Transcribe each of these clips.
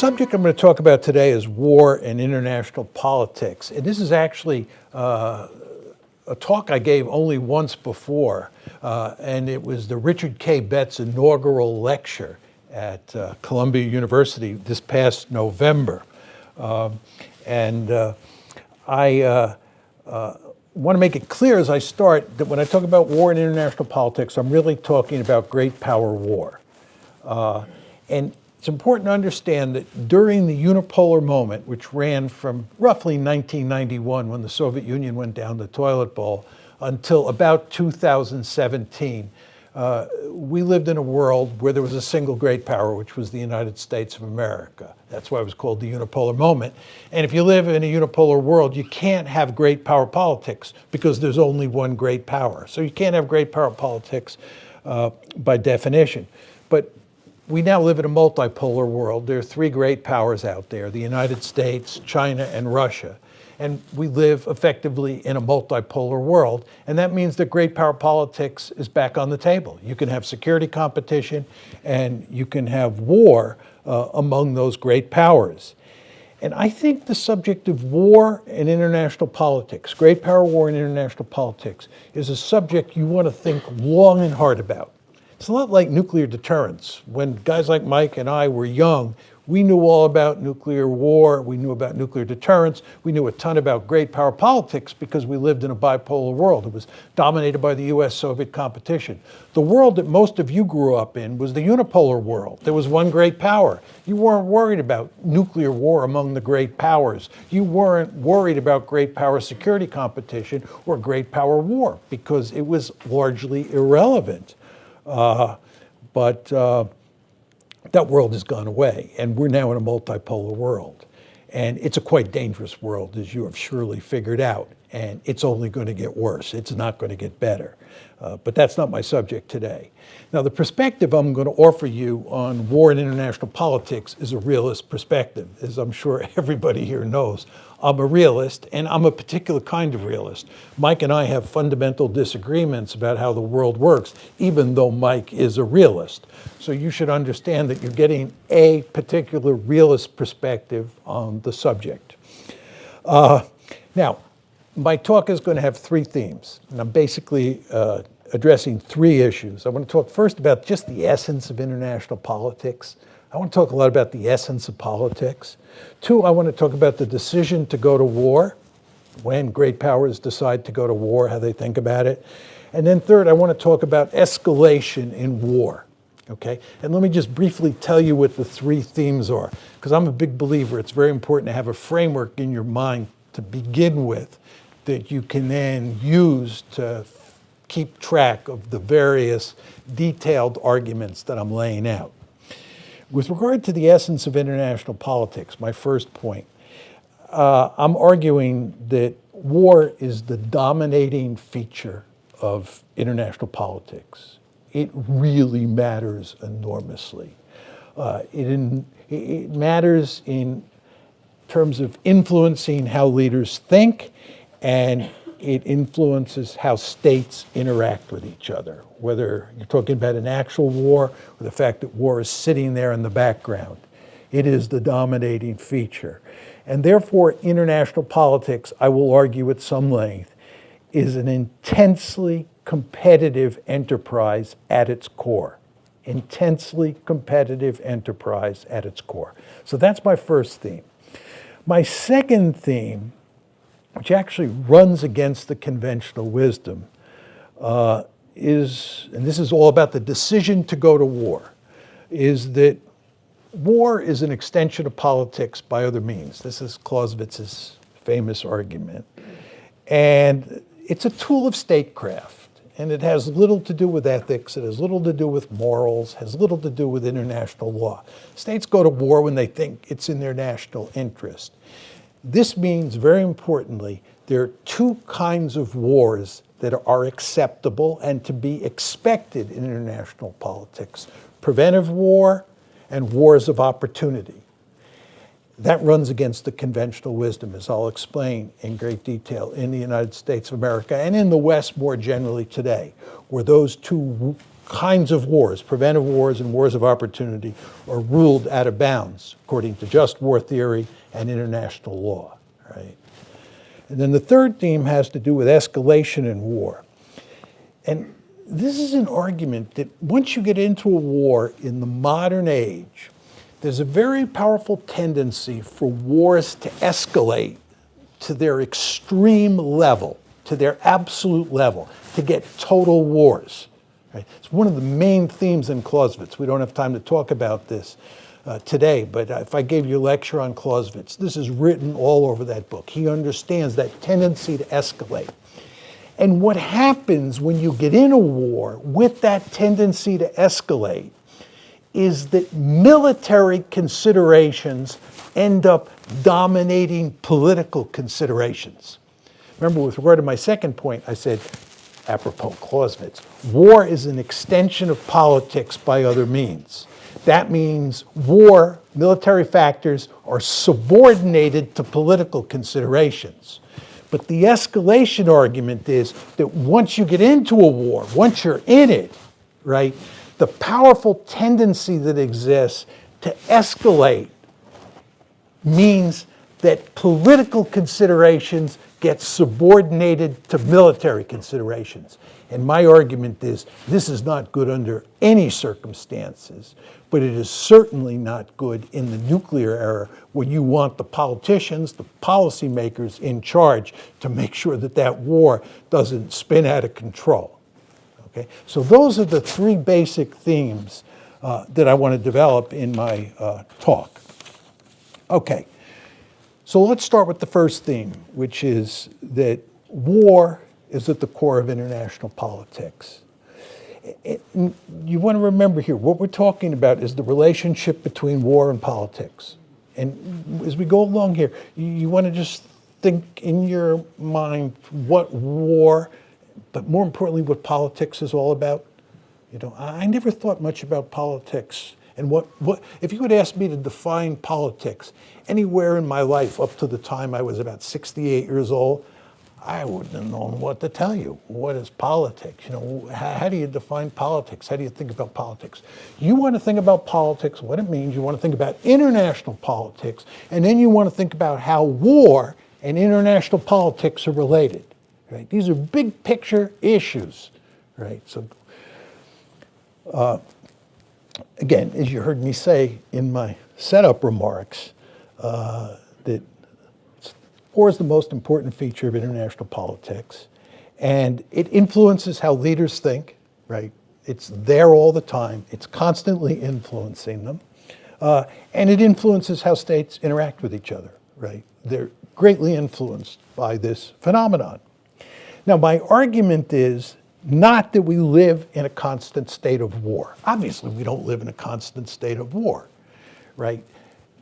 subject I'm going to talk about today is war and international politics. And this is actually a talk I gave only once before, and it was the Richard K. Betts inaugural lecture at Columbia University this past November. I want to make it clear as I start that when I talk about war and international politics, I'm really talking about great power war. And it's important to understand that during the unipolar moment, which ran from roughly 1991 when the Soviet Union went down the toilet bowl until about 2017, we lived in a world where there was a single great power, which was the United States of America. That's why it was called the unipolar moment. And if you live in a unipolar world, you can't have great power politics because there's only one great power. So you can't have great power politics by definition. But we now live in a multipolar world. There are three great powers out there: the United States, China, and Russia. And we live effectively in a multipolar world. And that means that great power politics is back on the table. You can have security competition and you can have war among those great powers. And I think the subject of war and international politics, great power war and international politics, is a subject you want to think long and hard about. It's a lot like nuclear deterrence. When guys like Mike and I were young, we knew all about nuclear war, we knew about nuclear deterrence, we knew a ton about great power politics because we lived in a bipolar world. It was dominated by the US-Soviet competition. The world that most of you grew up in was the unipolar world. There was one great power. You weren't worried about nuclear war among the great powers. You weren't worried about great power security competition or great power war because it was largely irrelevant. That world has gone away, and we're now in a multipolar world. And it's a quite dangerous world, as you have surely figured out, and it's only going to get worse. It's not going to get better. But that's not my subject today. Now, the perspective I'm going to offer you on war and international politics is a realist perspective. As I'm sure everybody here knows, I'm a realist, and I'm a particular kind of realist. Mike and I have fundamental disagreements about how the world works, even though Mike is a realist. So you should understand that you're getting a particular realist perspective on the subject. Now, my talk is going to have three themes, and I'm basically addressing three issues. I want to talk first about just the essence of international politics. I want to talk a lot about the essence of politics. Two, I want to talk about the decision to go to war, when great powers decide to go to war, how they think about it. And then third, I want to talk about escalation in war. Okay? And let me just briefly tell you what the three themes are, because I'm a big believer it's very important to have a framework in your mind to begin with that you can then use to keep track of the various detailed arguments that I'm laying out. With regard to the essence of international politics, my first point, I'm arguing that war is the dominating feature of international politics. It really matters enormously. It matters in terms of influencing how leaders think, and it influences how states interact with each other, whether you're talking about an actual war or the fact that war is sitting there in the background. It is the dominating feature. And therefore, international politics, I will argue at some length, is an intensely competitive enterprise at its core. Intensely competitive enterprise at its core. So that's my first theme. My second theme, which actually runs against the conventional wisdom, is, and this is all about the decision to go to war, is that war is an extension of politics by other means. This is Clausewitz's famous argument. And it's a tool of statecraft. And it has little to do with ethics, it has little to do with morals, has little to do with international law. States go to war when they think it's in their national interest. This means, very importantly, there are two kinds of wars that are acceptable and to be expected in international politics: preventive war and wars of opportunity. That runs against the conventional wisdom, as I'll explain in great detail, in the United States of America and in the West more generally today, where those two kinds of wars, preventive wars and wars of opportunity, are ruled out of bounds according to just war theory and international law, right? And then the third theme has to do with escalation in war. And this is an argument that once you get into a war in the modern age, there's a very powerful tendency for wars to escalate to their extreme level, to their absolute level, to get total wars. Right? It's one of the main themes in Clausewitz. We don't have time to talk about this today, but if I gave you a lecture on Clausewitz, this is written all over that book. He understands that tendency to escalate. And what happens when you get in a war with that tendency to escalate is that military considerations end up dominating political considerations. Remember, with regard to my second point, I said, apropos Clausewitz, war is an extension of politics by other means. That means war, military factors, are subordinated to political considerations. But the escalation argument is that once you get into a war, once you're in it, right, the powerful tendency that exists to escalate means that political considerations get subordinated to military considerations. And my argument is this is not good under any circumstances, but it is certainly not good in the nuclear era where you want the politicians, the policymakers in charge to make sure that that war doesn't spin out of control. Okay? So those are the three basic themes that I want to develop in my talk. Okay. So let's start with the first theme, which is that war is at the core of international politics. You want to remember here, what we're talking about is the relationship between war and politics. And as we go along here, you want to just think in your mind what war, but more importantly, what politics is all about. You know, I never thought much about politics. And what if you would ask me to define politics anywhere in my life up to the time I was about 68 years old, I wouldn't have known what to tell you. What is politics? You know, how do you define politics? How do you think about politics? You want to think about politics, what it means. You want to think about international politics, and then you want to think about how war and international politics are related. Right? These are big picture issues, right? So. Again, as you heard me say in my setup remarks, that war is the most important feature of international politics, and it influences how leaders think, right? It's there all the time. It's constantly influencing them, and it influences how states interact with each other, right? They're greatly influenced by this phenomenon. Now, my argument is not that we live in a constant state of war. Obviously, we don't live in a constant state of war, right?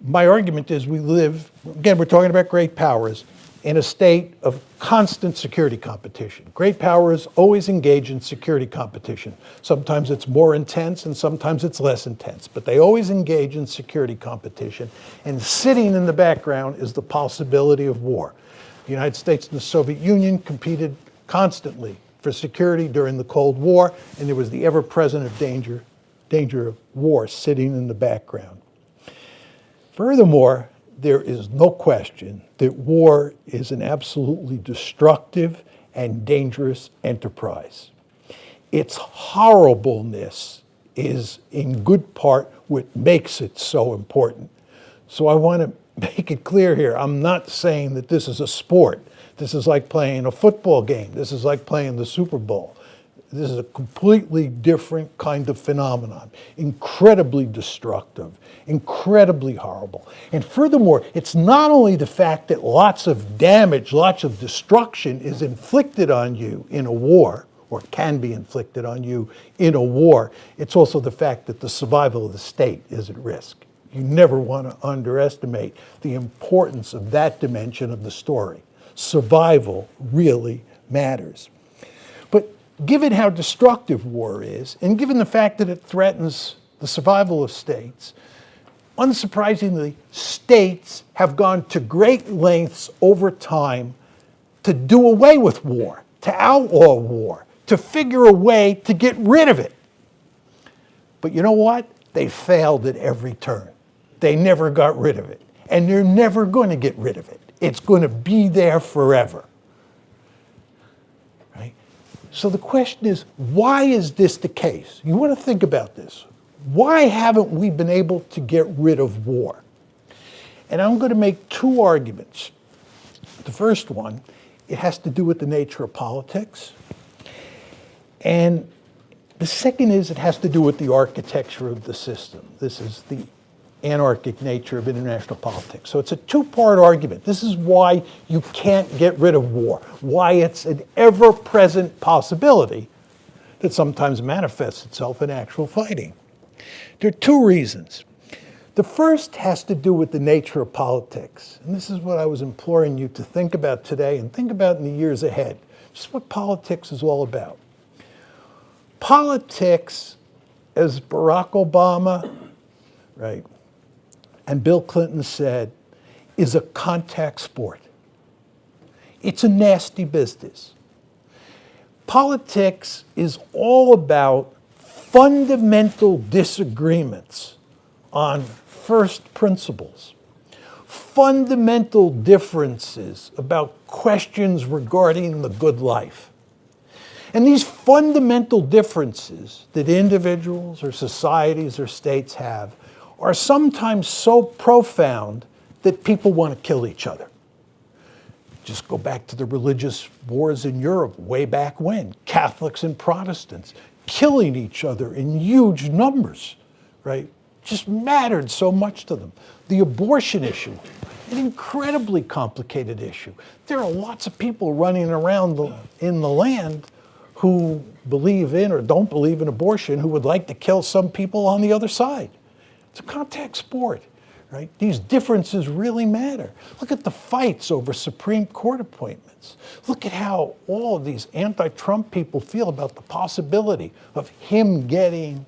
My argument is we live, again, we're talking about great powers, in a state of constant security competition. Great powers always engage in security competition. Sometimes it's more intense and sometimes it's less intense, but they always engage in security competition. And sitting in the background is the possibility of war. The United States and the Soviet Union competed constantly for security during the Cold War, and there was the ever-present danger of war sitting in the background. Furthermore, there is no question that war is an absolutely destructive and dangerous enterprise. Its horribleness is in good part what makes it so important. So I want to make it clear here, I'm not saying that this is a sport. This is like playing a football game. This is like playing the Super Bowl. This is a completely different kind of phenomenon, incredibly destructive, incredibly horrible. And furthermore, it's not only the fact that lots of damage, lots of destruction is inflicted on you in a war, or can be inflicted on you in a war, it's also the fact that the survival of the state is at risk. You never want to underestimate the importance of that dimension of the story. Survival really matters. But given how destructive war is, and given the fact that it threatens the survival of states, unsurprisingly, states have gone to great lengths over time to do away with war, to outlaw war, to figure a way to get rid of it. But you know what? They failed at every turn. They never got rid of it. And they're never going to get rid of it. It's going to be there forever. Right? So the question is, why is this the case? You want to think about this. Why haven't we been able to get rid of war? And I'm going to make two arguments. The first one, it has to do with the nature of politics. And the second is it has to do with the architecture of the system. This is the anarchic nature of international politics. So it's a two-part argument. This is why you can't get rid of war, why it's an ever-present possibility that sometimes manifests itself in actual fighting. There are two reasons. The first has to do with the nature of politics. And this is what I was imploring you to think about today and think about in the years ahead. Just what politics is all about. Politics, as Barack Obama, right, and Bill Clinton said, is a contact sport. It's a nasty business. Politics is all about fundamental disagreements on first principles, fundamental differences about questions regarding the good life. And these fundamental differences that individuals or societies or states have are sometimes so profound that people want to kill each other. Just go back to the religious wars in Europe way back when, Catholics and Protestants killing each other in huge numbers, right? Just mattered so much to them. The abortion issue, an incredibly complicated issue. There are lots of people running around in the land who believe in or don't believe in abortion, who would like to kill some people on the other side. It's a contact sport, right? These differences really matter. Look at the fights over Supreme Court appointments. Look at how all of these anti-Trump people feel about the possibility of him getting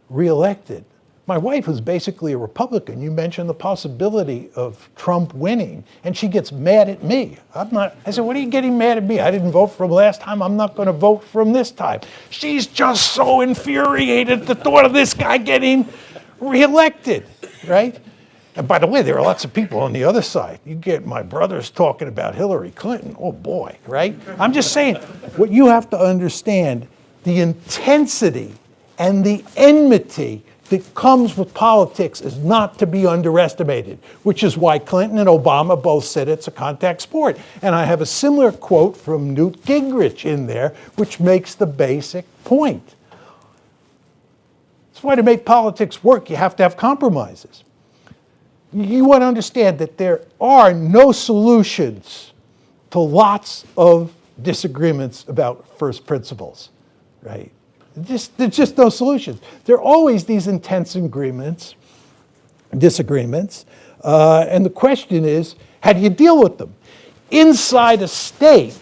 reelected. My wife, who's basically a Republican, you mentioned the possibility of Trump winning, and she gets mad at me. I said, what are you getting mad at me? I didn't vote for him last time. I'm not going to vote for him this time. She's just so infuriated at the thought of this guy getting reelected, right? And by the way, there are lots of people on the other side. You get my brothers talking about Hillary Clinton. Oh boy, right? I'm just saying, what you have to understand, the intensity and the enmity that comes with politics is not to be underestimated, which is why Clinton and Obama both said it's a contact sport. And I have a similar quote from Newt Gingrich in there, which makes the basic point. That's why to make politics work, you have to have compromises. You want to understand that there are no solutions to lots of disagreements about first principles, right? There's just no solutions. There are always these intense disagreements, and the question is, how do you deal with them? Inside a state,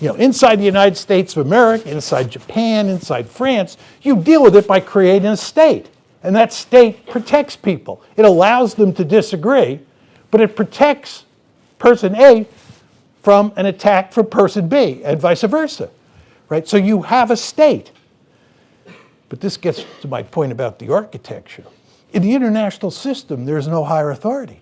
inside the United States of America, inside Japan, inside France, you deal with it by creating a state. And that state protects people. It allows them to disagree, but it protects person A from an attack from person B, and vice versa, right? So you have a state. But this gets to my point about the architecture. In the international system, there's no higher authority.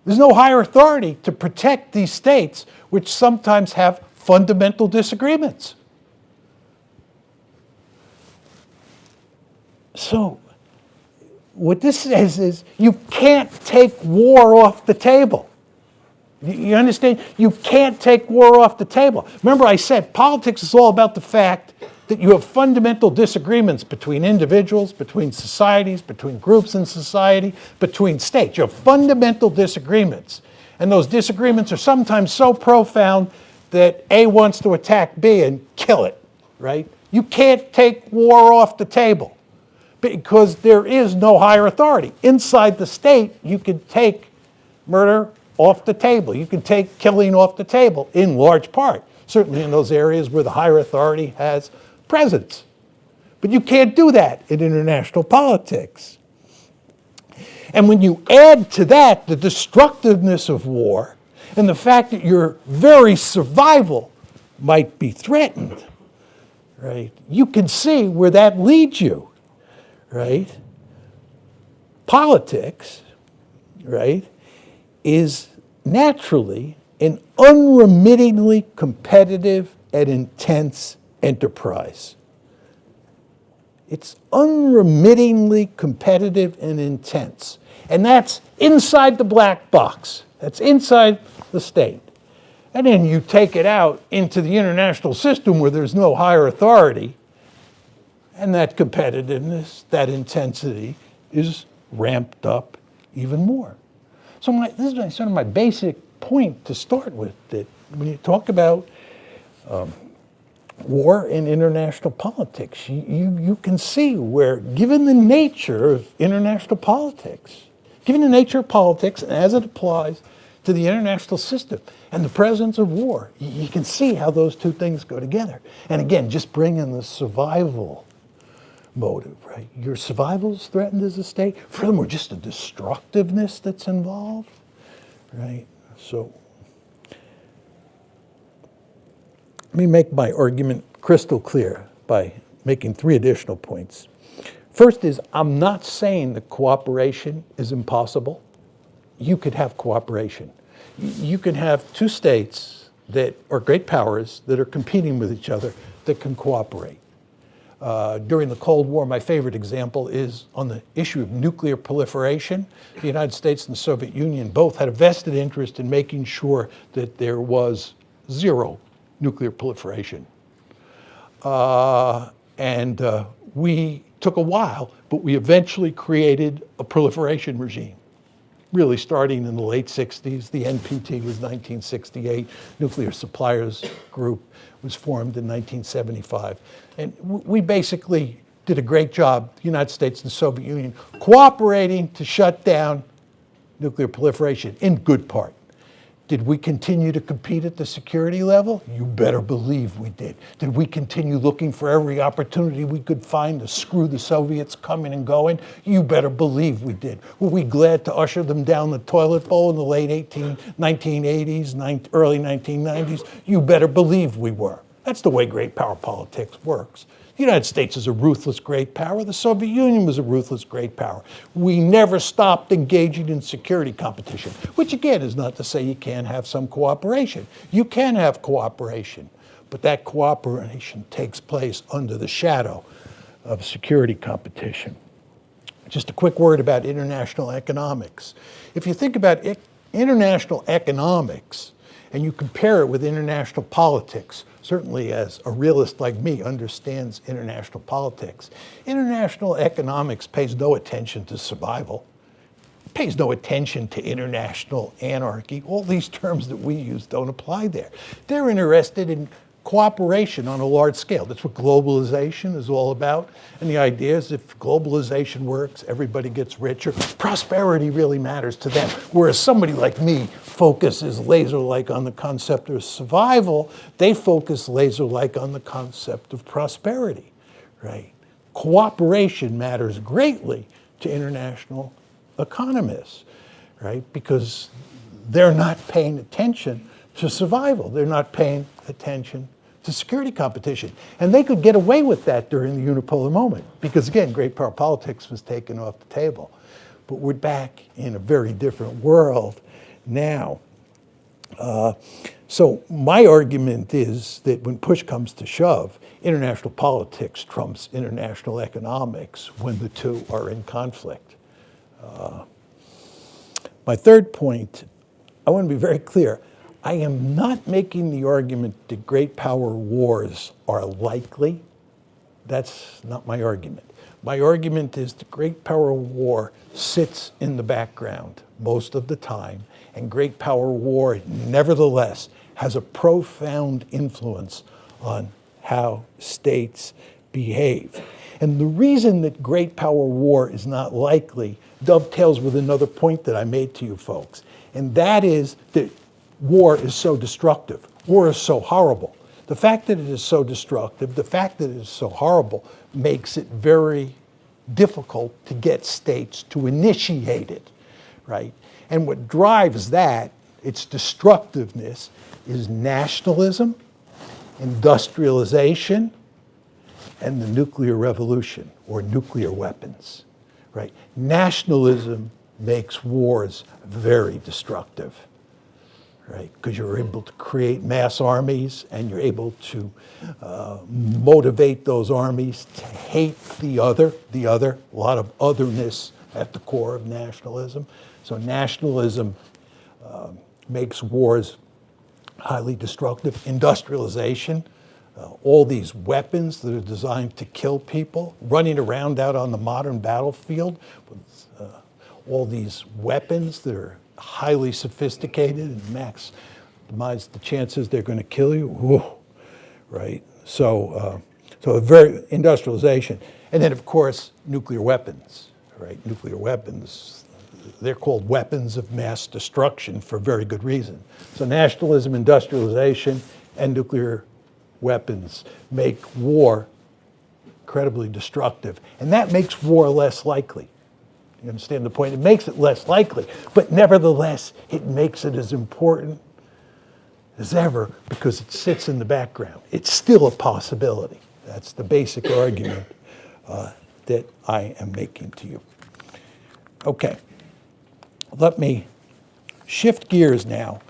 There's no higher authority to protect these states, which sometimes have fundamental disagreements. So, what this says is you can't take war off the table. You understand? You can't take war off the table. Remember I said politics is all about the fact that you have fundamental disagreements between individuals, between societies, between groups in society, between states. You have fundamental disagreements. And those disagreements are sometimes so profound that A wants to attack B and kill it, right? You can't take war off the table because there is no higher authority. Inside the state, you can take murder off the table. You can take killing off the table in large part, certainly in those areas where the higher authority has presence. But you can't do that in international politics. And when you add to that the destructiveness of war and the fact that your very survival might be threatened, right? You can see where that leads you, right? Politics, right, is naturally an unremittingly competitive and intense enterprise. It's unremittingly competitive and intense. And that's inside the black box. That's inside the state. And then you take it out into the international system where there's no higher authority, and that competitiveness, that intensity is ramped up even more. So this is sort of my basic point to start with, that when you talk about war in international politics, you can see where, given the nature of international politics, given the nature of politics and as it applies to the international system and the presence of war, you can see how those two things go together. And again, just bring in the survival motive, right? Your survival is threatened as a state. Furthermore, just the destructiveness that's involved, right? So let me make my argument crystal clear by making three additional points. First is, I'm not saying that cooperation is impossible. You could have cooperation. You can have two states that are great powers that are competing with each other that can cooperate. During the Cold War, my favorite example is on the issue of nuclear proliferation. The United States and the Soviet Union both had a vested interest in making sure that there was zero nuclear proliferation. We took a while, but we eventually created a proliferation regime, really starting in the late 60s. The NPT was 1968. Nuclear Suppliers Group was formed in 1975. And we basically did a great job, the United States and the Soviet Union, cooperating to shut down nuclear proliferation, in good part. Did we continue to compete at the security level? You better believe we did. Did we continue looking for every opportunity we could find to screw the Soviets coming and going? You better believe we did. Were we glad to usher them down the toilet bowl in the late 1980s, early 1990s? You better believe we were. That's the way great power politics works. The United States is a ruthless great power. The Soviet Union was a ruthless great power. We never stopped engaging in security competition, which again is not to say you can't have some cooperation. You can have cooperation, but that cooperation takes place under the shadow of security competition. Just a quick word about international economics. If you think about international economics and you compare it with international politics, certainly as a realist like me understands international politics, international economics pays no attention to survival, pays no attention to international anarchy. All these terms that we use don't apply there. They're interested in cooperation on a large scale. That's what globalization is all about. And the idea is if globalization works, everybody gets richer. Prosperity really matters to them. Whereas somebody like me focuses laser-like on the concept of survival, they focus laser-like on the concept of prosperity, right? Cooperation matters greatly to international economists, right? Because they're not paying attention to survival. They're not paying attention to security competition. And they could get away with that during the unipolar moment because, again, great power politics was taken off the table. But we're back in a very different world now. So my argument is that when push comes to shove, international politics trumps international economics when the two are in conflict. My third point, I want to be very clear. I am not making the argument that great power wars are likely. That's not my argument. My argument is the great power war sits in the background most of the time, and great power war nevertheless has a profound influence on how states behave. And the reason that great power war is not likely dovetails with another point that I made to you folks, and that is that war is so destructive. War is so horrible. The fact that it is so destructive, the fact that it is so horrible, makes it very difficult to get states to initiate it, right? And what drives that, its destructiveness, is nationalism, industrialization, and the nuclear revolution, or nuclear weapons, right? Nationalism makes wars very destructive, right? Because you're able to create mass armies, and you're able to motivate those armies to hate the other, a lot of otherness at the core of nationalism. So nationalism makes wars highly destructive. Industrialization, all these weapons that are designed to kill people, running around out on the modern battlefield with all these weapons that are highly sophisticated and maximize the chances they're going to kill you. Whoa, right? So, very industrialization, and then of course nuclear weapons, right? Nuclear weapons, they're called weapons of mass destruction for very good reason. So nationalism, industrialization, and nuclear weapons make war incredibly destructive, and that makes war less likely. You understand the point? It makes it less likely, but nevertheless, it makes it as important as ever because it sits in the background. It's still a possibility. That's the basic argument that I am making to you. Okay, let me shift gears now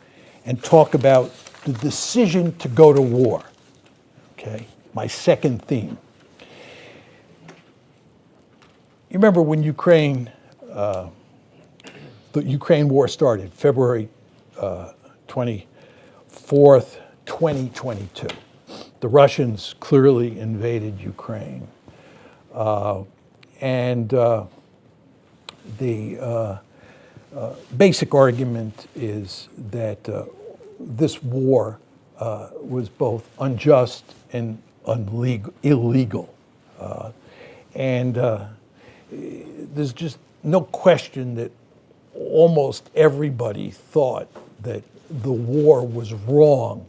and talk about the decision to go to war. Okay, my second theme. You remember when the Ukraine war started, February 24th, 2022. The Russians clearly invaded Ukraine. And the basic argument is that this war was both unjust and illegal. And there's just no question that almost everybody thought that the war was wrong,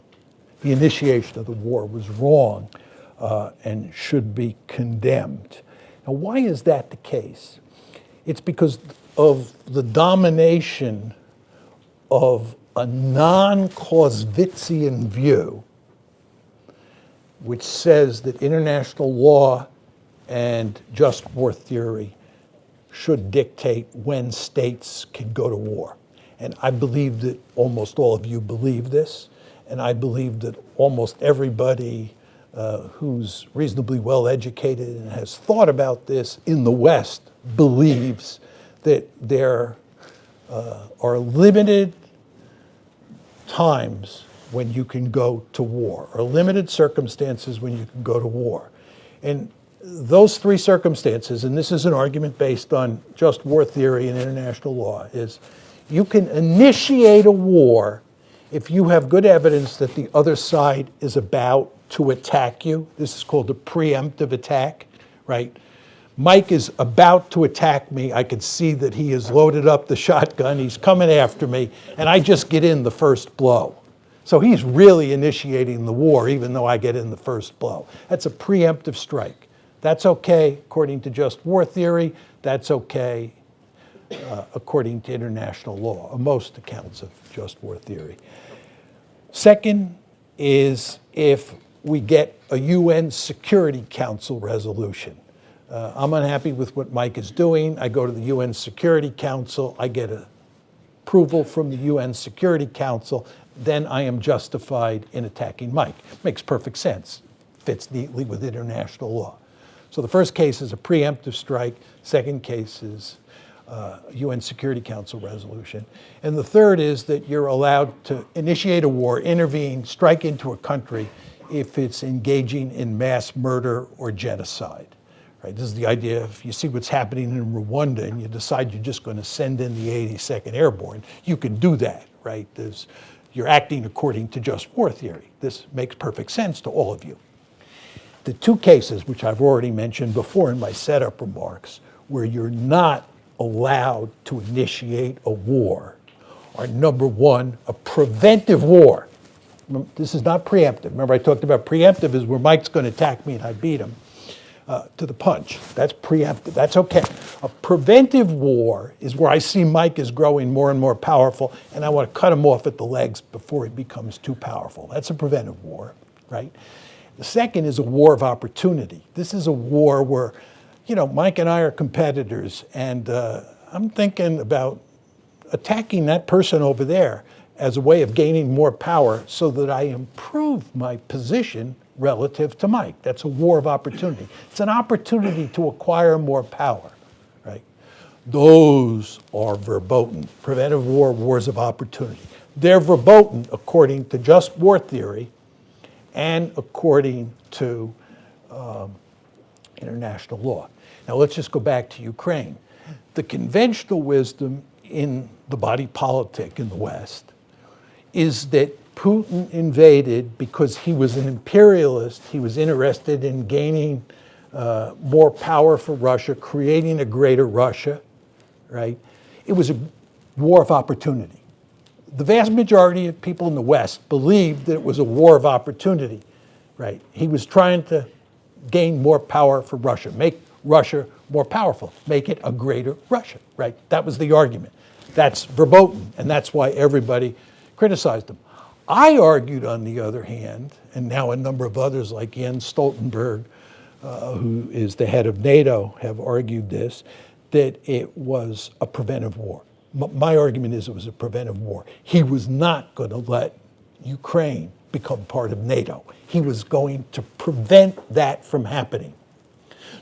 the initiation of the war was wrong and should be condemned. Now, why is that the case? It's because of the domination of a non-Clausewitzian view, which says that international law and just war theory should dictate when states can go to war. And I believe that almost all of you believe this, and I believe that almost everybody who's reasonably well educated and has thought about this in the West believes that there are limited times when you can go to war, or limited circumstances when you can go to war. And those three circumstances, and this is an argument based on just war theory and international law, is you can initiate a war if you have good evidence that the other side is about to attack you. This is called a preemptive attack, right? Mike is about to attack me. I can see that he has loaded up the shotgun. He's coming after me, and I just get in the first blow. So he's really initiating the war, even though I get in the first blow. That's a preemptive strike. That's okay according to just war theory. That's okay according to international law, most accounts of just war theory. Second is if we get a UN Security Council resolution. I'm unhappy with what Mike is doing. I go to the UN Security Council. I get approval from the UN Security Council. Then I am justified in attacking Mike. Makes perfect sense. Fits neatly with international law. So the first case is a preemptive strike. Second case is UN Security Council resolution. And the third is that you're allowed to initiate a war, intervene, strike into a country if it's engaging in mass murder or genocide. Right? This is the idea, if you see what's happening in Rwanda and you decide you're just going to send in the 82nd Airborne, you can do that, right? You're acting according to just war theory. This makes perfect sense to all of you. The two cases, which I've already mentioned before in my setup remarks, where you're not allowed to initiate a war, are number one, a preventive war. This is not preemptive. Remember I talked about preemptive is where Mike's going to attack me and I beat him to the punch. That's preemptive. That's okay. A preventive war is where I see Mike is growing more and more powerful and I want to cut him off at the legs before he becomes too powerful. That's a preventive war, right? The second is a war of opportunity. This is a war where, Mike and I are competitors, and I'm thinking about attacking that person over there as a way of gaining more power so that I improve my position relative to Mike. That's a war of opportunity. It's an opportunity to acquire more power, right? Those are verboten. Preventive war, wars of opportunity. They're verboten according to just war theory and according to international law. Now let's just go back to Ukraine. The conventional wisdom in the body politic in the West is that Putin invaded because he was an imperialist. He was interested in gaining more power for Russia, creating a greater Russia, right? It was a war of opportunity. The vast majority of people in the West believed that it was a war of opportunity, right? He was trying to gain more power for Russia, make Russia more powerful, make it a greater Russia, right? That was the argument. That's verboten, and that's why everybody criticized him. I argued, on the other hand, and now a number of others like Jens Stoltenberg, who is the head of NATO, have argued this, that it was a preventive war. My argument is it was a preventive war. He was not going to let Ukraine become part of NATO. He was going to prevent that from happening.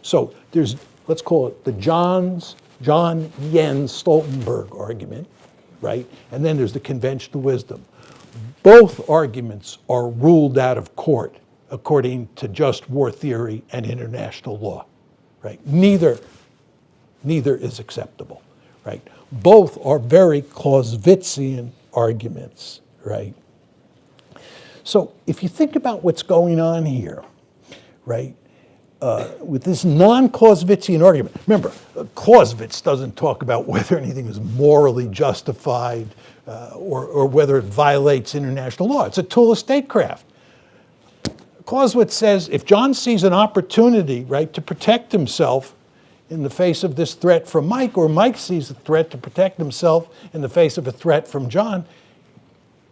So there's, let's call it the John Jens Stoltenberg argument, right? And then there's the conventional wisdom. Both arguments are ruled out of court according to just war theory and international law, right? Neither is acceptable, right? Both are very Clausewitzian arguments, right? So if you think about what's going on here, right, with this non-Clausewitzian argument, remember, Clausewitz doesn't talk about whether anything is morally justified or whether it violates international law. It's a tool of statecraft. Clausewitz says if John sees an opportunity, right, to protect himself in the face of this threat from Mike, or Mike sees a threat to protect himself in the face of a threat from John,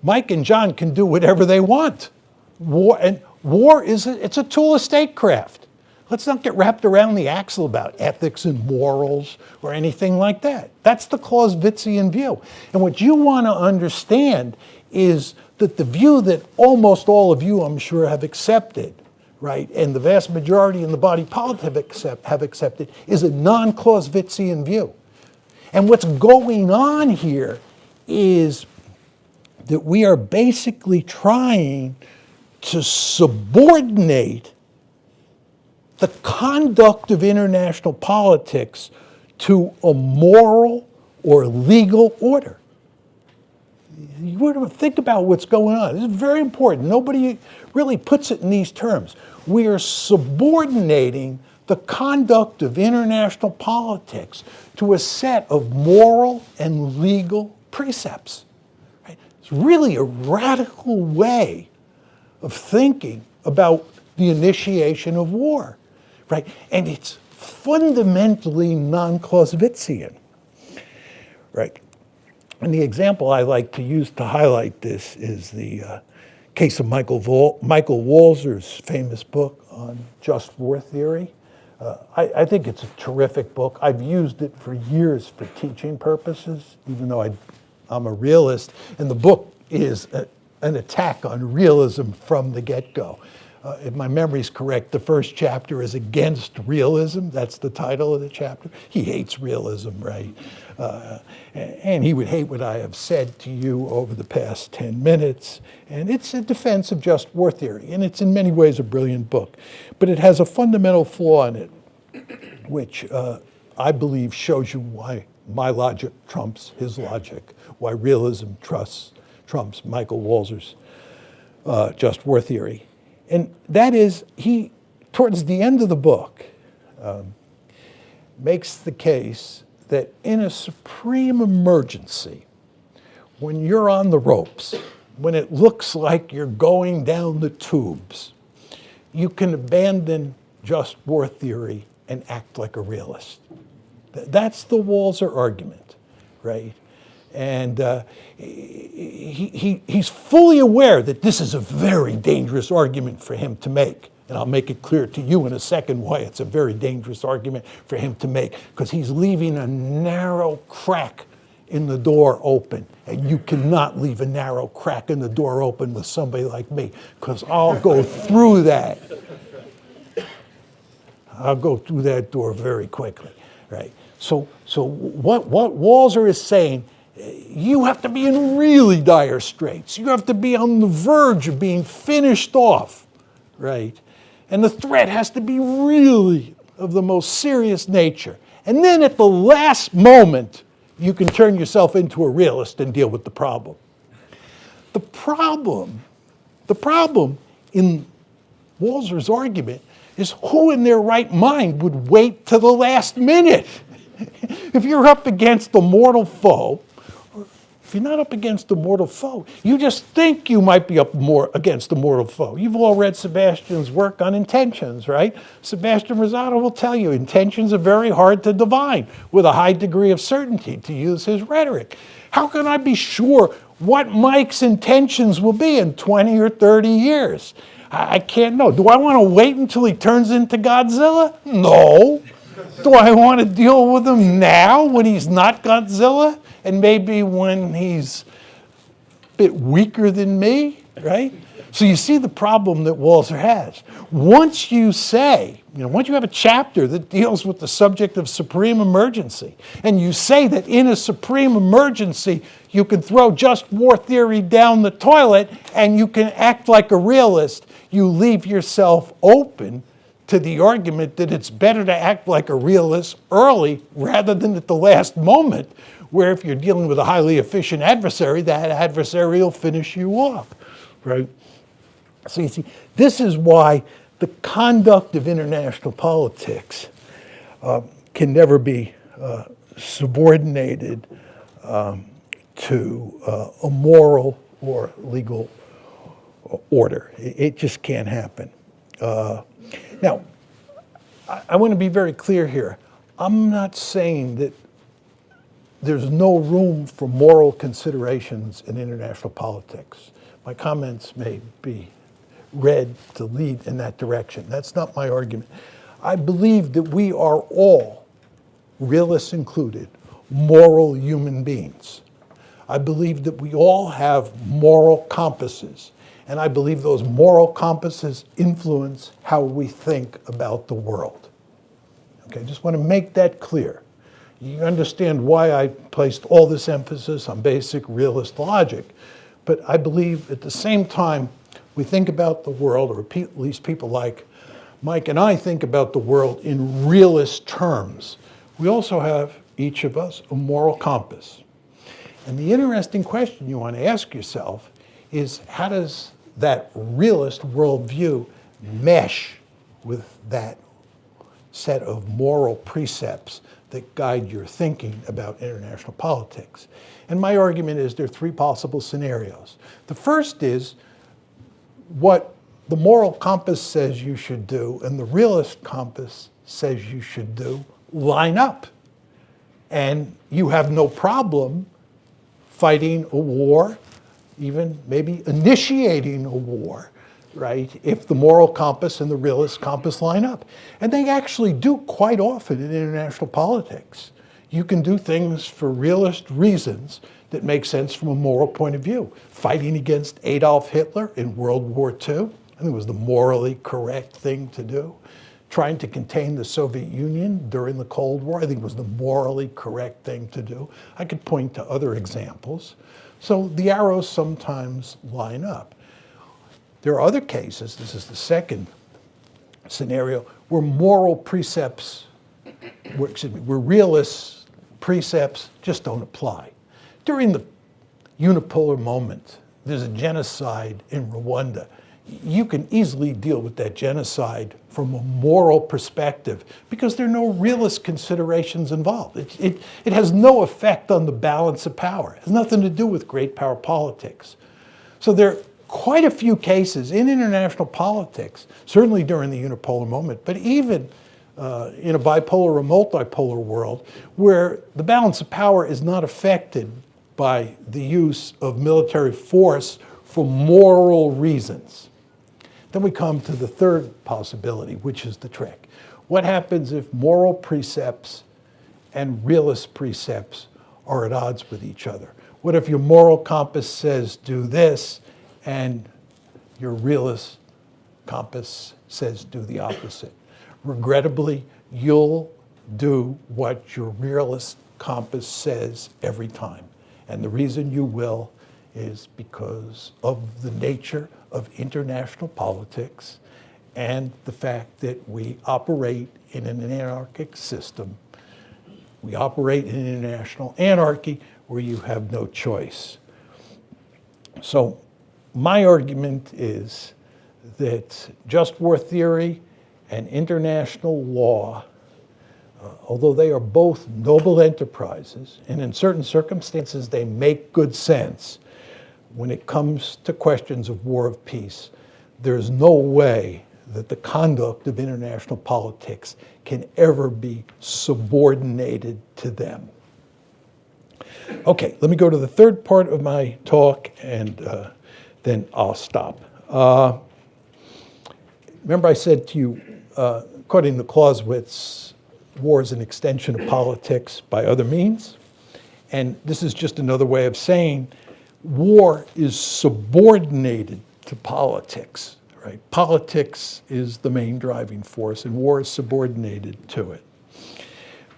Mike and John can do whatever they want. War is it's a tool of statecraft. Let's not get wrapped around the axle about ethics and morals or anything like that. That's the Clausewitzian view. And what you want to understand is that the view that almost all of you, I'm sure, have accepted, right, and the vast majority in the body politic have accepted, is a non-Clausewitzian view. And what's going on here is that we are basically trying to subordinate the conduct of international politics to a moral or legal order. You want to think about what's going on. This is very important. Nobody really puts it in these terms. We are subordinating the conduct of international politics to a set of moral and legal precepts. Right? It's really a radical way of thinking about the initiation of war. Right? And it's fundamentally non-Clausewitzian. Right? And the example I like to use to highlight this is the case of Michael Walzer's famous book on just war theory. I think it's a terrific book. I've used it for years for teaching purposes, even though I'm a realist. And the book is an attack on realism from the get-go. If my memory's correct, the first chapter is against realism. That's the title of the chapter. He hates realism, right? And he would hate what I have said to you over the past 10 minutes. And it's a defense of just war theory. And it's in many ways a brilliant book. But it has a fundamental flaw in it, which I believe shows you why my logic trumps his logic, why realism trumps Michael Walzer's just war theory. And that is, he, towards the end of the book, makes the case that in a supreme emergency, when you're on the ropes, when it looks like you're going down the tubes, you can abandon just war theory and act like a realist. That's the Walzer argument, right? And he's fully aware that this is a very dangerous argument for him to make. And I'll make it clear to you in a second why it's a very dangerous argument for him to make, because he's leaving a narrow crack in the door open. And you cannot leave a narrow crack in the door open with somebody like me, because I'll go through that. I'll go through that door very quickly, right? So what Walser is saying, you have to be in really dire straits. You have to be on the verge of being finished off, right? And the threat has to be really of the most serious nature. And then at the last moment, you can turn yourself into a realist and deal with the problem. The problem in Walser's argument is who in their right mind would wait to the last minute? If you're up against a mortal foe, or if you're not up against a mortal foe, you just think you might be against a mortal foe. You've all read Sebastian's work on intentions, right? Sebastian Rosado will tell you intentions are very hard to divine with a high degree of certainty, to use his rhetoric. How can I be sure what Mike's intentions will be in 20 or 30 years? I can't know. Do I want to wait until he turns into Godzilla? No. Do I want to deal with him now when he's not Godzilla? And maybe when he's a bit weaker than me, right? So you see the problem that Walser has. Once you say, once you have a chapter that deals with the subject of supreme emergency, and you say that in a supreme emergency, you can throw just war theory down the toilet and you can act like a realist, you leave yourself open to the argument that it's better to act like a realist early rather than at the last moment, where if you're dealing with a highly efficient adversary, that adversary will finish you off, right? So you see, this is why the conduct of international politics can never be subordinated to a moral or legal order. It just can't happen. Now, I want to be very clear here. I'm not saying that there's no room for moral considerations in international politics. My comments may be read to lead in that direction. That's not my argument. I believe that we are all, realists included, moral human beings. I believe that we all have moral compasses. And I believe those moral compasses influence how we think about the world. Okay, just want to make that clear. You understand why I placed all this emphasis on basic realist logic. But I believe at the same time, we think about the world, or at least people like Mike and I think about the world in realist terms. We also have, each of us, a moral compass. And the interesting question you want to ask yourself is, how does that realist worldview mesh with that set of moral precepts that guide your thinking about international politics? And my argument is there are three possible scenarios. The first is what the moral compass says you should do and the realist compass says you should do line up. And you have no problem fighting a war, even maybe initiating a war, right, if the moral compass and the realist compass line up. And they actually do quite often in international politics. You can do things for realist reasons that make sense from a moral point of view. Fighting against Adolf Hitler in World War II, I think it was the morally correct thing to do. Trying to contain the Soviet Union during the Cold War, I think was the morally correct thing to do. I could point to other examples. So the arrows sometimes line up. There are other cases, this is the second scenario, where moral precepts, where realist precepts just don't apply. During the unipolar moment, there's a genocide in Rwanda. You can easily deal with that genocide from a moral perspective because there are no realist considerations involved. It has no effect on the balance of power. It has nothing to do with great power politics. So there are quite a few cases in international politics, certainly during the unipolar moment, but even in a bipolar or multipolar world, where the balance of power is not affected by the use of military force for moral reasons. Then we come to the third possibility, which is the trick. What happens if moral precepts and realist precepts are at odds with each other? What if your moral compass says do this and your realist compass says do the opposite? Regrettably, you'll do what your realist compass says every time. And the reason you will is because of the nature of international politics and the fact that we operate in an anarchic system. We operate in international anarchy where you have no choice. So my argument is that just war theory and international law, although they are both noble enterprises, and in certain circumstances they make good sense, when it comes to questions of war or peace, there's no way that the conduct of international politics can ever be subordinated to them. Okay, let me go to the third part of my talk, and then I'll stop. Remember I said to you, according to Clausewitz, war is an extension of politics by other means. And this is just another way of saying war is subordinated to politics, right? Politics is the main driving force, and war is subordinated to it.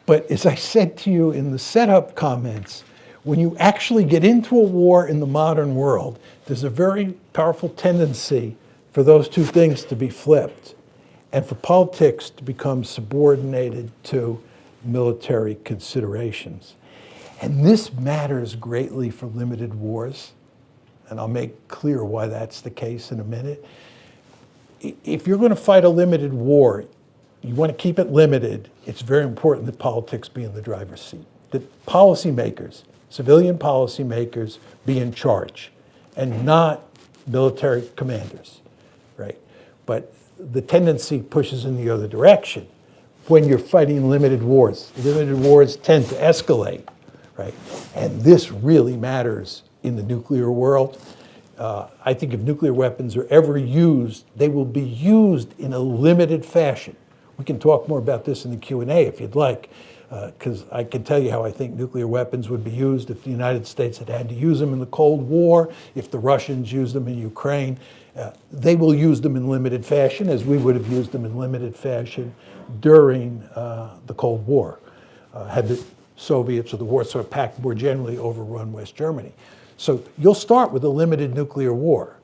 But as I said to you in the setup comments, when you actually get into a war in the modern world, there's a very powerful tendency for those two things to be flipped and for politics to become subordinated to military considerations. And this matters greatly for limited wars, and I'll make clear why that's the case in a minute. If you're going to fight a limited war, you want to keep it limited, it's very important that politics be in the driver's seat, that policymakers, civilian policymakers, be in charge and not military commanders, right? But the tendency pushes in the other direction when you're fighting limited wars. Limited wars tend to escalate, right? And this really matters in the nuclear world. I think if nuclear weapons are ever used, they will be used in a limited fashion. We can talk more about this in the Q&A if you'd like, because I can tell you how I think nuclear weapons would be used if the United States had to use them in the Cold War, if the Russians used them in Ukraine. They will use them in limited fashion, as we would have used them in limited fashion during the Cold War, had the Soviets or the Warsaw Pact more generally overrun West Germany. So you'll start with a limited nuclear war.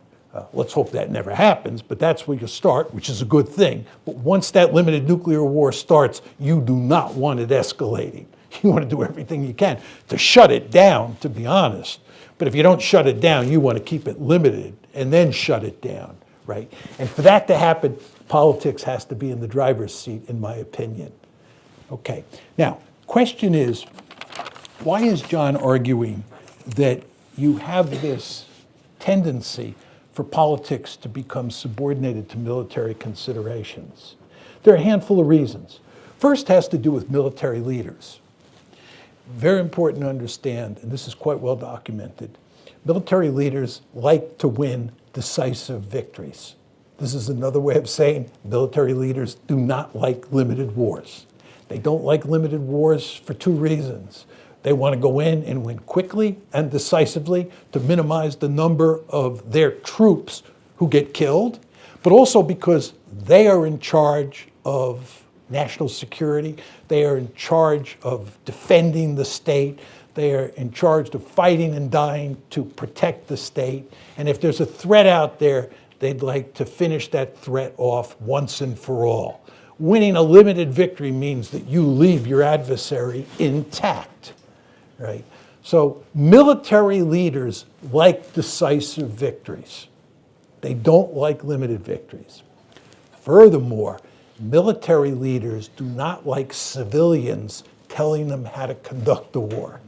Let's hope that never happens, but that's where you start, which is a good thing. But once that limited nuclear war starts, you do not want it escalating. You want to do everything you can to shut it down, to be honest. But if you don't shut it down, you want to keep it limited and then shut it down, right? And for that to happen, politics has to be in the driver's seat, in my opinion. Okay, now, question is, why is John arguing that you have this tendency for politics to become subordinated to military considerations? There are a handful of reasons. First has to do with military leaders. Very important to understand, and this is quite well documented, military leaders like to win decisive victories. This is another way of saying military leaders do not like limited wars. They don't like limited wars for two reasons. They want to go in and win quickly and decisively to minimize the number of their troops who get killed, but also because they are in charge of national security. They are in charge of defending the state. They are in charge of fighting and dying to protect the state. And if there's a threat out there, they'd like to finish that threat off once and for all. Winning a limited victory means that you leave your adversary intact, right? So military leaders like decisive victories. They don't like limited victories. Furthermore, military leaders do not like civilians telling them how to conduct the war.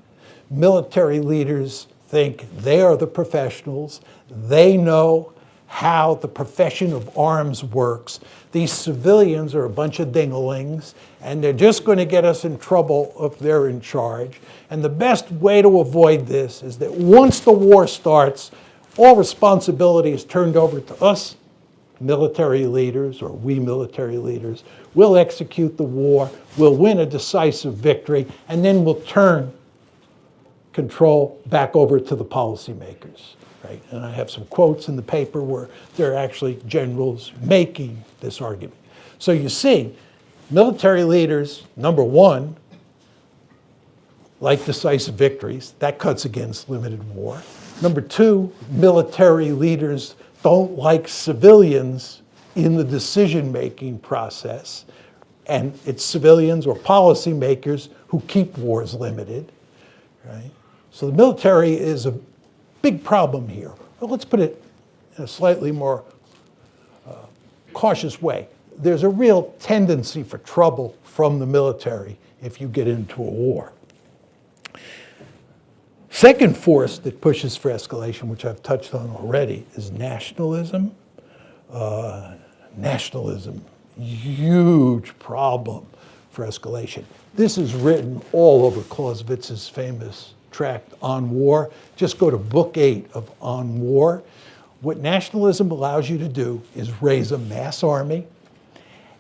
Military leaders think they are the professionals. They know how the profession of arms works. These civilians are a bunch of dinglings, and they're just going to get us in trouble if they're in charge. And the best way to avoid this is that once the war starts, all responsibility is turned over to us, military leaders, or we military leaders. We'll execute the war, we'll win a decisive victory, and then we'll turn control back over to the policymakers. Right? And I have some quotes in the paper where there are actually generals making this argument. So you see, military leaders, number one, like decisive victories. That cuts against limited war. Number two, military leaders don't like civilians in the decision-making process. And it's civilians or policymakers who keep wars limited. Right? So the military is a big problem here. Well, let's put it in a slightly more cautious way. There's a real tendency for trouble from the military if you get into a war. Second force that pushes for escalation, which I've touched on already, is nationalism. Nationalism, huge problem for escalation. This is written all over Clausewitz's famous tract On War. Just go to Book 8 of On War. What nationalism allows you to do is raise a mass army,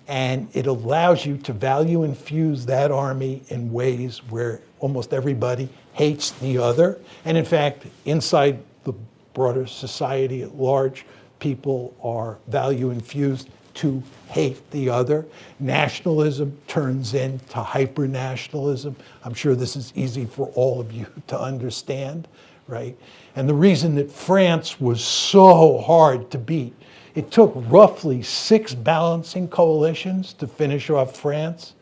and it allows you to value infuse that army in ways where almost everybody hates the other. And in fact, inside the broader society at large, people are value infused to hate the other. Nationalism turns into hyper-nationalism. I'm sure this is easy for all of you to understand, right? And the reason that France was so hard to beat, it took roughly 6 balancing coalitions to finish off France.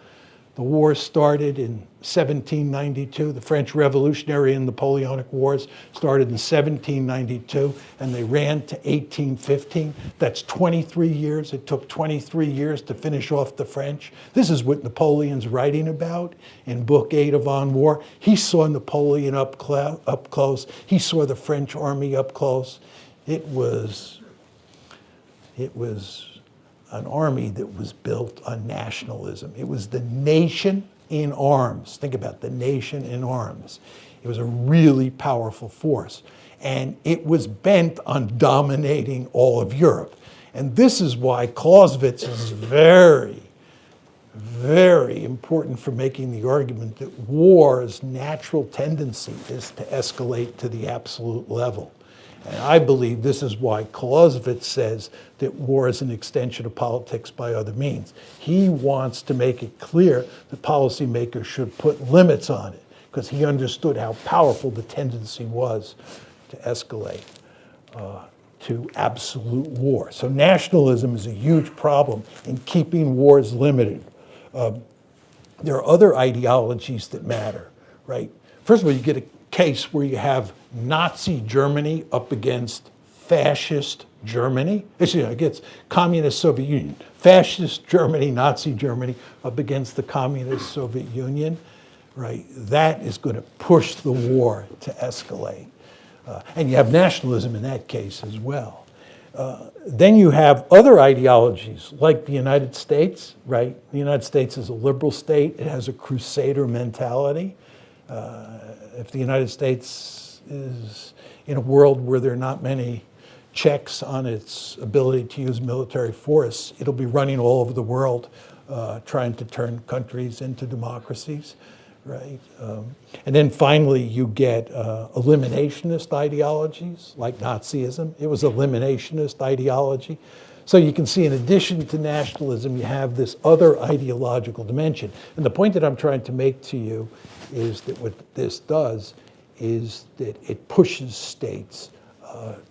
The war started in 1792. The French Revolutionary and Napoleonic Wars started in 1792, and they ran to 1815. That's 23 years. It took 23 years to finish off the French. This is what Napoleon's writing about in Book 8 of On War. He saw Napoleon up close. He saw the French army up close. It was an army that was built on nationalism. It was the nation in arms. Think about the nation in arms. It was a really powerful force. And it was bent on dominating all of Europe. And this is why Clausewitz is very, very important for making the argument that war's natural tendency is to escalate to the absolute level. And I believe this is why Clausewitz says that war is an extension of politics by other means. He wants to make it clear that policymakers should put limits on it, because he understood how powerful the tendency was to escalate to absolute war. So nationalism is a huge problem in keeping wars limited. There are other ideologies that matter, right? First of all, you get a case where you have Nazi Germany up against fascist Germany. Against communist Soviet Union. Fascist Germany, Nazi Germany up against the communist Soviet Union, right? That is going to push the war to escalate. And you have nationalism in that case as well. Then you have other ideologies like the United States, right? The United States is a liberal state. It has a crusader mentality. If the United States is in a world where there are not many checks on its ability to use military force, it'll be running all over the world trying to turn countries into democracies, right? And then finally you get eliminationist ideologies like Nazism. It was eliminationist ideology. So you can see in addition to nationalism, you have this other ideological dimension. And the point that I'm trying to make to you is that what this does is that it pushes states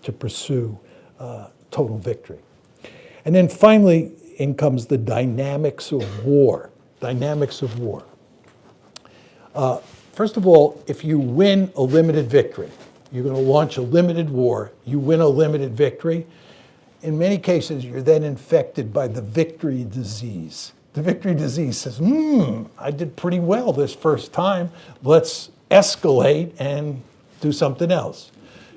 to pursue total victory. And then finally in comes the dynamics of war. Dynamics of war. First of all, if you win a limited victory, you're going to launch a limited war, you win a limited victory, in many cases you're then infected by the victory disease. The victory disease says, I did pretty well this first time. Let's escalate and do something else.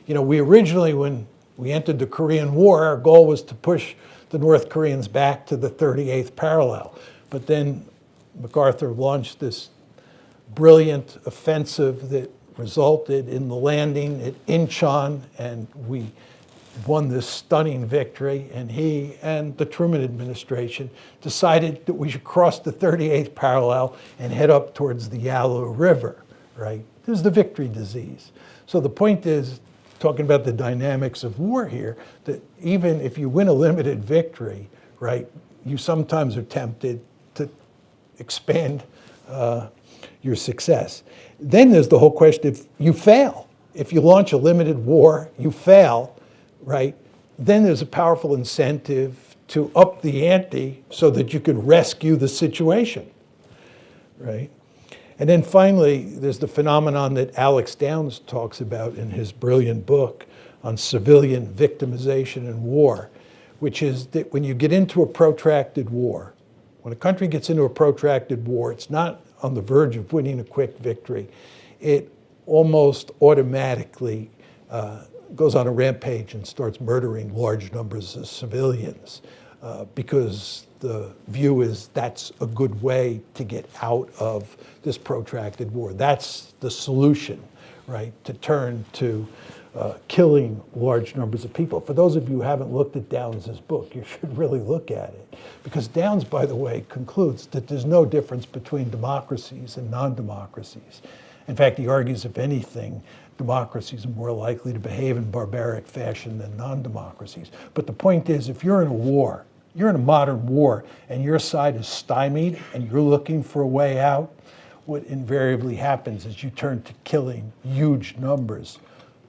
You know, we originally, when we entered the Korean War, our goal was to push the North Koreans back to the 38th parallel. But then MacArthur launched this brilliant offensive that resulted in the landing at Incheon, and we won this stunning victory, and he and the Truman administration decided that we should cross the 38th parallel and head up towards the Yalu River, right? This is the victory disease. So the point is, talking about the dynamics of war here, that even if you win a limited victory, right, you sometimes are tempted to expand your success. Then there's the whole question, if you fail, if you launch a limited war, you fail, right, then there's a powerful incentive to up the ante so that you can rescue the situation, right? And then finally, there's the phenomenon that Alex Downs talks about in his brilliant book on civilian victimization in war, which is that when you get into a protracted war, when a country gets into a protracted war, it's not on the verge of winning a quick victory. It almost automatically goes on a rampage and starts murdering large numbers of civilians because the view is that's a good way to get out of this protracted war. That's the solution, right? To turn to killing large numbers of people. For those of you who haven't looked at Downs' book, you should really look at it. Because Downs, by the way, concludes that there's no difference between democracies and non-democracies. In fact, he argues, if anything, democracies are more likely to behave in barbaric fashion than non-democracies. But the point is, if you're in a war, you're in a modern war, and your side is stymied, and you're looking for a way out, what invariably happens is you turn to killing huge numbers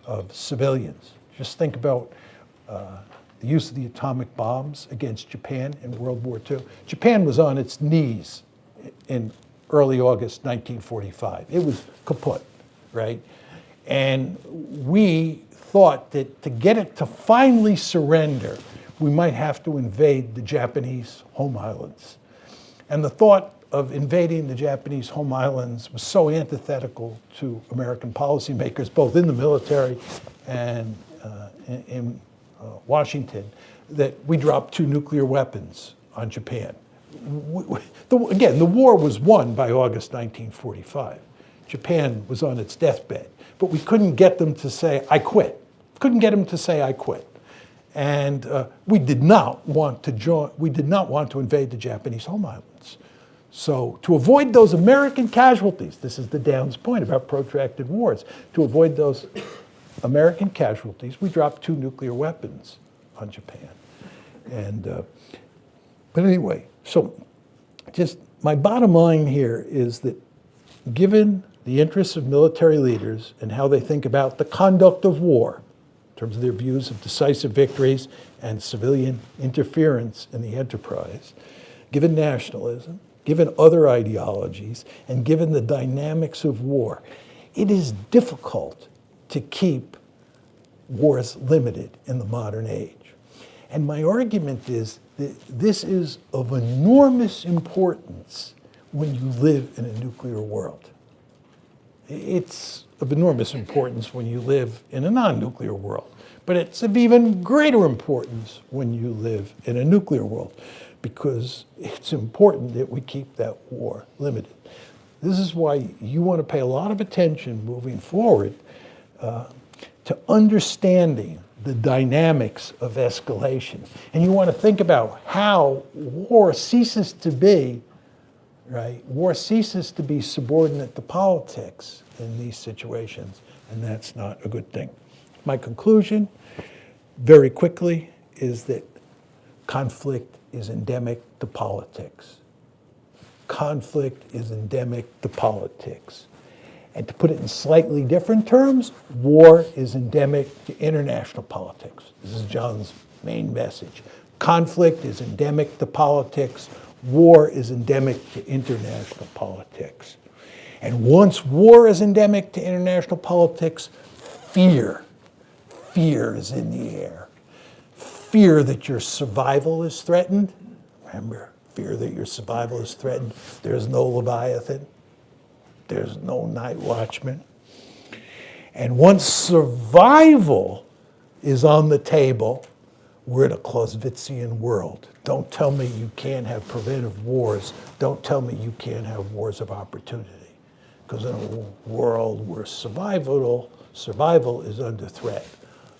of civilians. Just think about the use of the atomic bombs against Japan in World War II. Japan was on its knees in early August 1945. It was kaput, right? And we thought that to get it to finally surrender, we might have to invade the Japanese home islands. And the thought of invading the Japanese home islands was so antithetical to American policymakers, both in the military and in Washington, that we dropped 2 nuclear weapons on Japan. Again, the war was won by August 1945. Japan was on its deathbed, but we couldn't get them to say, I quit. Couldn't get them to say, I quit. And we did not want to invade the Japanese home islands. So to avoid those American casualties, this is the Downs point about protracted wars, to avoid those American casualties, we dropped 2 nuclear weapons on Japan. And, but anyway, so just my bottom line here is that given the interests of military leaders and how they think about the conduct of war, in terms of their views of decisive victories and civilian interference in the enterprise, given nationalism, given other ideologies, and given the dynamics of war, it is difficult to keep wars limited in the modern age. And my argument is that this is of enormous importance when you live in a nuclear world. It's of enormous importance when you live in a non-nuclear world, but it's of even greater importance when you live in a nuclear world, because it's important that we keep that war limited. This is why you want to pay a lot of attention moving forward to understanding the dynamics of escalation. And you want to think about how war ceases to be, right? War ceases to be subordinate to politics in these situations, and that's not a good thing. My conclusion, very quickly, is that conflict is endemic to politics. Conflict is endemic to politics. And to put it in slightly different terms, war is endemic to international politics. This is John's main message. Conflict is endemic to politics. War is endemic to international politics. And once war is endemic to international politics, fear is in the air. Fear that your survival is threatened. Remember, fear that your survival is threatened. There's no Leviathan. There's no night watchman. And once survival is on the table, we're in a Clausewitzian world. Don't tell me you can't have preventive wars. Don't tell me you can't have wars of opportunity. Because in a world where survival is under threat,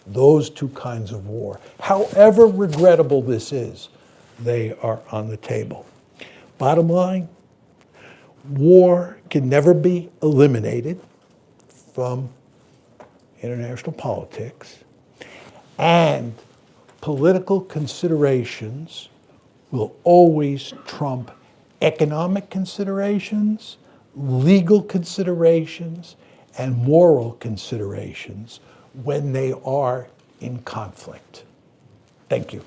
those two kinds of war, however regrettable this is, they are on the table. Bottom line, war can never be eliminated from international politics, and political considerations will always trump economic considerations, legal considerations, and moral considerations when they are in conflict. Thank you.